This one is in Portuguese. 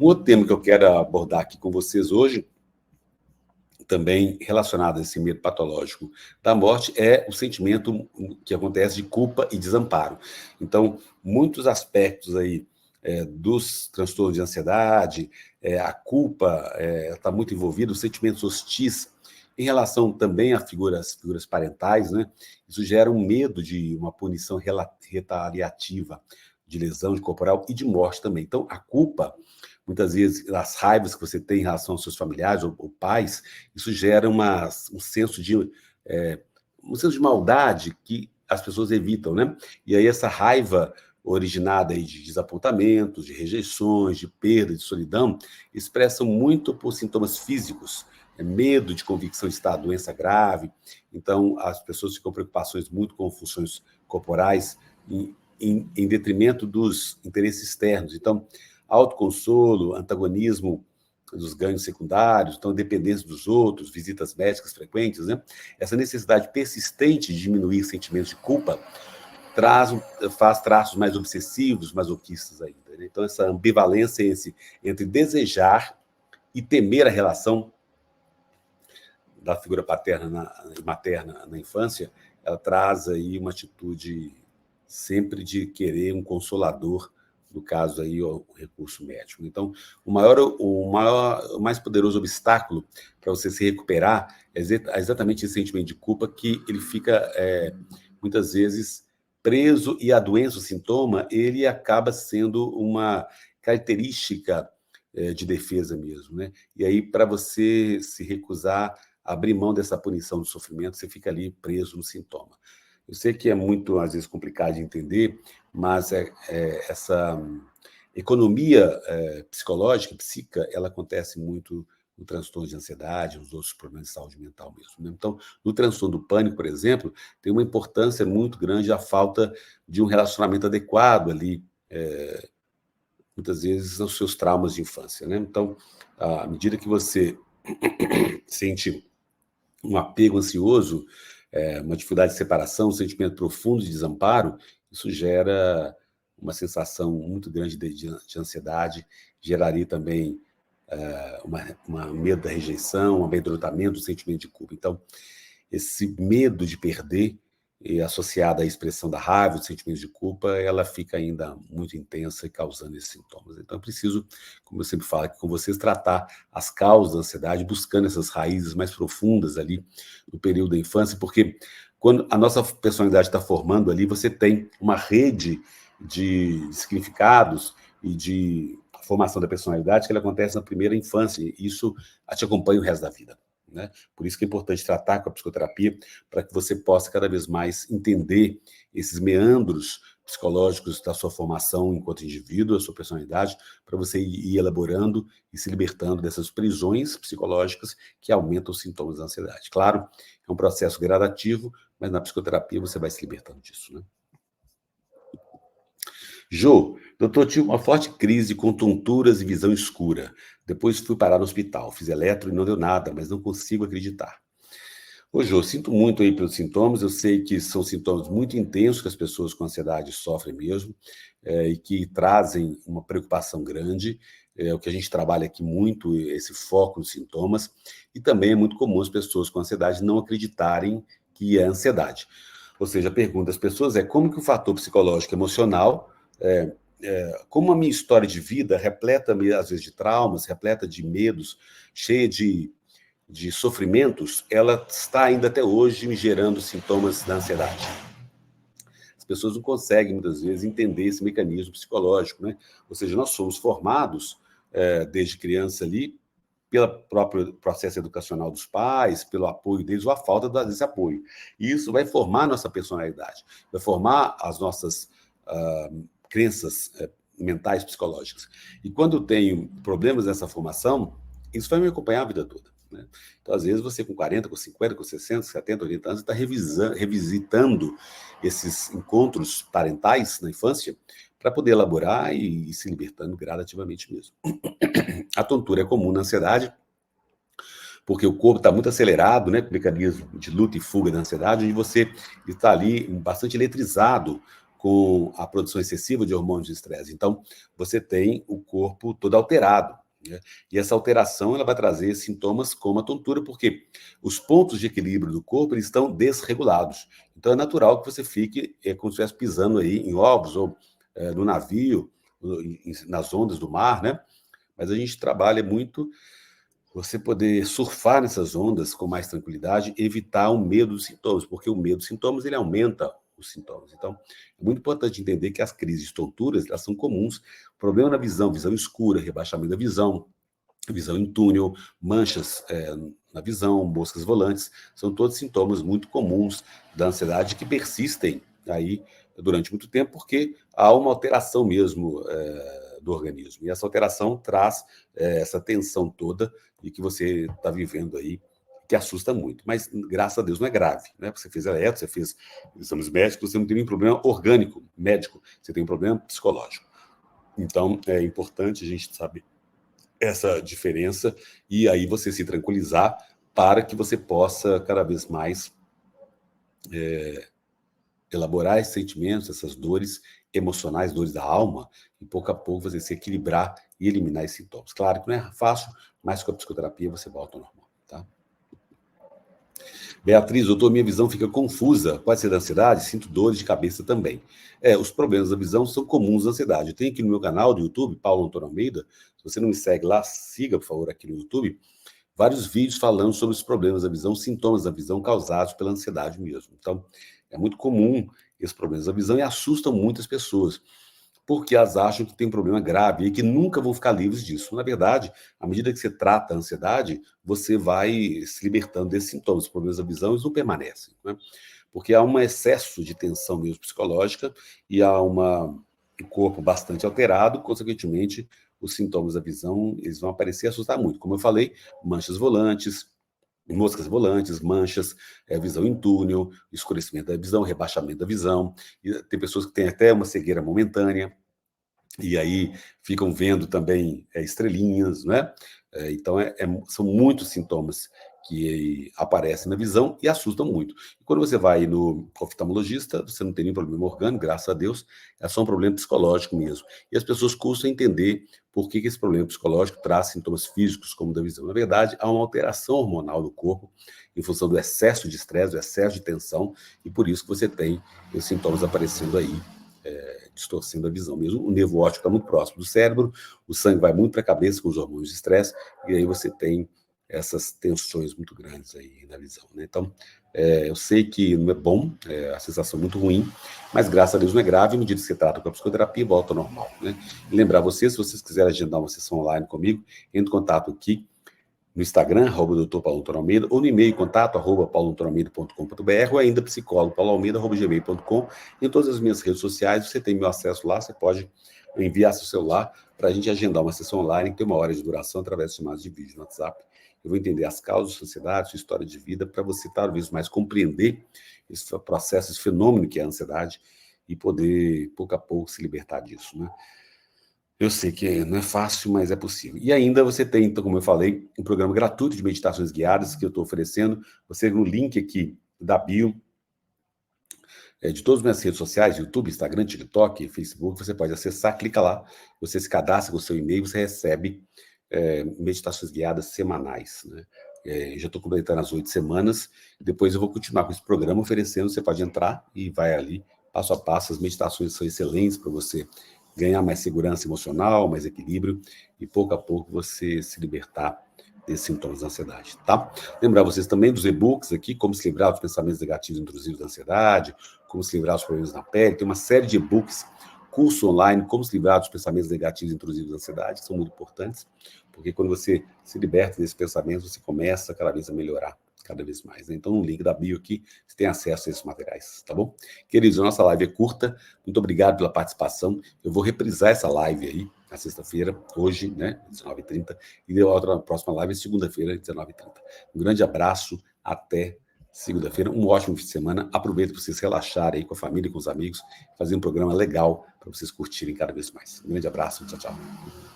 Um outro tema que eu quero abordar aqui com vocês hoje, também relacionado a esse medo patológico da morte, é o sentimento que acontece de culpa e desamparo. Então, muitos aspectos aí dos transtornos de ansiedade, a culpa está muito envolvida, os sentimentos hostis em relação também a figuras parentais, né? Isso gera um medo de uma punição retaliativa, de lesão de corporal e de morte também. Então, a culpa, muitas vezes, as raivas que você tem em relação aos seus familiares ou pais, isso gera um senso de maldade que as pessoas evitam, né? E aí essa raiva originada aí de desapontamentos, de rejeições, de perda, de solidão, expressam muito por sintomas físicos, medo de convicção de estar doença grave. Então, as pessoas ficam preocupações muito com funções corporais em detrimento dos interesses externos. Então, autoconsolo, antagonismo dos ganhos secundários, então dependência dos outros, visitas médicas frequentes, né? Essa necessidade persistente de diminuir sentimentos de culpa faz traços mais obsessivos, masoquistas ainda, né? Então, essa ambivalência entre desejar e temer a relação da figura paterna e materna na infância, ela traz aí uma atitude sempre de querer um consolador, no caso aí o recurso médico. Então, o mais poderoso obstáculo para você se recuperar é exatamente esse sentimento de culpa, que ele fica muitas vezes preso, e a doença, o sintoma, ele acaba sendo uma característica de defesa mesmo, né? E aí, para você se recusar a abrir mão dessa punição do sofrimento, você fica ali preso no sintoma. Eu sei que é muito, às vezes, complicado de entender, mas essa economia psicológica, psíquica, ela acontece muito no transtorno de ansiedade, nos outros problemas de saúde mental mesmo, né? Então, no transtorno do pânico, por exemplo, tem uma importância muito grande a falta de um relacionamento adequado ali, muitas vezes, aos seus traumas de infância, né? Então, à medida que você sente um apego ansioso, uma dificuldade de separação, um sentimento profundo de desamparo, isso gera uma sensação muito grande de ansiedade, geraria também uma medo da rejeição, um amedrontamento, um sentimento de culpa. Então, esse medo de perder, associada à expressão da raiva, do sentimento de culpa, ela fica ainda muito intensa e causando esses sintomas. Então, é preciso, como eu sempre falo aqui com vocês, tratar as causas da ansiedade, buscando essas raízes mais profundas ali no período da infância, porque quando a nossa personalidade está formando ali, você tem uma rede de significados e de formação da personalidade que ela acontece na primeira infância, e isso te acompanha o resto da vida, né? Por isso que é importante tratar com a psicoterapia, para que você possa cada vez mais entender esses meandros psicológicos da sua formação enquanto indivíduo, a sua personalidade, para você ir elaborando e se libertando dessas prisões psicológicas que aumentam os sintomas da ansiedade. Claro, é um processo gradativo, mas na psicoterapia você vai se libertando disso, né? Jô, doutor, tive uma forte crise com tonturas e visão escura. Depois fui parar no hospital, fiz eletro e não deu nada, mas não consigo acreditar. Ô, Jô, sinto muito aí pelos sintomas, eu sei que são sintomas muito intensos que as pessoas com ansiedade sofrem mesmo, e que trazem uma preocupação grande, o que a gente trabalha aqui muito, esse foco nos sintomas, e também é muito comum as pessoas com ansiedade não acreditarem que é ansiedade. Ou seja, a pergunta das pessoas é como que o fator psicológico e emocional, como a minha história de vida, repleta, às vezes, de traumas, repleta de medos, cheia de sofrimentos, ela está ainda até hoje me gerando sintomas da ansiedade. As pessoas não conseguem, muitas vezes, entender esse mecanismo psicológico, né? Ou seja, nós somos formados, desde criança ali, pelo próprio processo educacional dos pais, pelo apoio deles, ou a falta desse apoio. E isso vai formar a nossa personalidade, vai formar as nossas crenças mentais, psicológicas. E quando eu tenho problemas nessa formação, isso vai me acompanhar a vida toda, né? Então, às vezes, você com 40, com 50, com 60, 70, 80 anos, está revisitando esses encontros parentais na infância para poder elaborar e se libertando gradativamente mesmo. A tontura é comum na ansiedade, porque o corpo está muito acelerado, né, com o mecanismo de luta e fuga da ansiedade, onde você está ali bastante eletrizado com a produção excessiva de hormônios de estresse. Então, você tem o corpo todo alterado, né? E essa alteração ela vai trazer sintomas como a tontura, porque os pontos de equilíbrio do corpo eles estão desregulados. Então, é natural que você fique como se estivesse pisando aí em ovos ou no navio, nas ondas do mar, né? Mas a gente trabalha muito você poder surfar nessas ondas com mais tranquilidade, evitar o medo dos sintomas, porque o medo dos sintomas ele aumenta os sintomas. Então, é muito importante entender que as crises de tonturas elas são comuns. Problema na visão, visão escura, rebaixamento da visão em túnel, manchas na visão, moscas volantes, são todos sintomas muito comuns da ansiedade que persistem aí durante muito tempo, porque há uma alteração mesmo do organismo. E essa alteração traz essa tensão toda e que você está vivendo aí, que assusta muito. Mas, graças a Deus, não é grave. Né? Você fez eletro, você fez exames médicos, você não tem nenhum problema orgânico, médico, você tem um problema psicológico. Então, é importante a gente saber essa diferença e aí você se tranquilizar para que você possa cada vez mais elaborar esses sentimentos, essas dores emocionais, dores da alma, e pouco a pouco você se equilibrar e eliminar esses sintomas. Claro que não é fácil, mas com a psicoterapia você volta ao normal, tá? Beatriz, doutor, minha visão fica confusa. Pode ser da ansiedade? Sinto dores de cabeça também. Os problemas da visão são comuns da ansiedade. Eu tenho aqui no meu canal do YouTube, Paulo Antônio Almeida. Se você não me segue lá, siga, por favor, aqui no YouTube. Vários vídeos falando sobre os problemas da visão, sintomas da visão causados pela ansiedade mesmo. Então, é muito comum esses problemas da visão e assustam muitas pessoas, porque elas acham que tem um problema grave e que nunca vão ficar livres disso. Na verdade, à medida que você trata a ansiedade, você vai se libertando desses sintomas. Os problemas da visão eles não permanecem, né? Porque há um excesso de tensão mesmo psicológica e há um corpo bastante alterado, consequentemente, os sintomas da visão eles vão aparecer e assustar muito. Como eu falei, manchas volantes, moscas volantes, manchas, visão em túnel, escurecimento da visão, rebaixamento da visão. E tem pessoas que têm até uma cegueira momentânea, e aí ficam vendo também estrelinhas, né? Então, são muitos sintomas que aparecem na visão e assustam muito. E quando você vai no oftalmologista, você não tem nenhum problema orgânico, graças a Deus, é só um problema psicológico mesmo. E as pessoas custam entender por que esse problema psicológico traz sintomas físicos, como da visão. Na verdade, há uma alteração hormonal do corpo em função do excesso de estresse, do excesso de tensão, e por isso que você tem os sintomas aparecendo aí, distorcendo a visão mesmo. O nervo óptico está muito próximo do cérebro, o sangue vai muito para a cabeça com os hormônios de estresse, e aí você tem essas tensões muito grandes aí na visão, né? Então, eu sei que não é bom, a sensação é muito ruim, mas graças a Deus não é grave, à medida que você trata com a psicoterapia, volta ao normal, né? E lembrar vocês, se vocês quiserem agendar uma sessão online comigo, entre em contato aqui no Instagram, @Dr. Paulo Antônio Almeida, ou no e-mail, contato, @pauloantonioalmeida.com.br, ou ainda psicólogo, pauloalmeida.gmail.com. Em todas as minhas redes sociais, você tem meu acesso lá, você pode enviar seu celular para a gente agendar uma sessão online que tem 1 hora de duração através de chamadas de vídeo no WhatsApp. Eu vou entender as causas da ansiedade, sua história de vida, para você, talvez, mais compreender esse processo, esse fenômeno que é a ansiedade e poder, pouco a pouco, se libertar disso, né? Eu sei que não é fácil, mas é possível. E ainda você tem, então, como eu falei, um programa gratuito de meditações guiadas que eu estou oferecendo. Você, no link aqui da bio, de todas as minhas redes sociais, YouTube, Instagram, TikTok, Facebook, você pode acessar, clica lá, você se cadastra com o seu e-mail, você recebe meditações guiadas semanais, né? Já estou completando as 8 semanas, depois eu vou continuar com esse programa oferecendo, você pode entrar e vai ali, passo a passo, as meditações são excelentes para você ganhar mais segurança emocional, mais equilíbrio, e pouco a pouco você se libertar desses sintomas da ansiedade, tá? Lembrar vocês também dos e-books aqui, como se livrar dos pensamentos negativos intrusivos da ansiedade, como se livrar dos problemas na pele, tem uma série de e-books, curso online, como se livrar dos pensamentos negativos intrusivos da ansiedade, que são muito importantes, porque quando você se liberta desses pensamentos, você começa cada vez a melhorar, cada vez mais, né? Então, no link da bio aqui, você tem acesso a esses materiais, tá bom? Queridos, a nossa live é curta, muito obrigado pela participação, eu vou reprisar essa live aí, na sexta-feira, hoje, né, 19h30, e a outra próxima live é segunda-feira, 19h30. Um grande abraço, até segunda-feira, um ótimo fim de semana, aproveita para vocês relaxarem aí com a família e com os amigos, fazer um programa legal para vocês curtirem cada vez mais. Um grande abraço, tchau, tchau.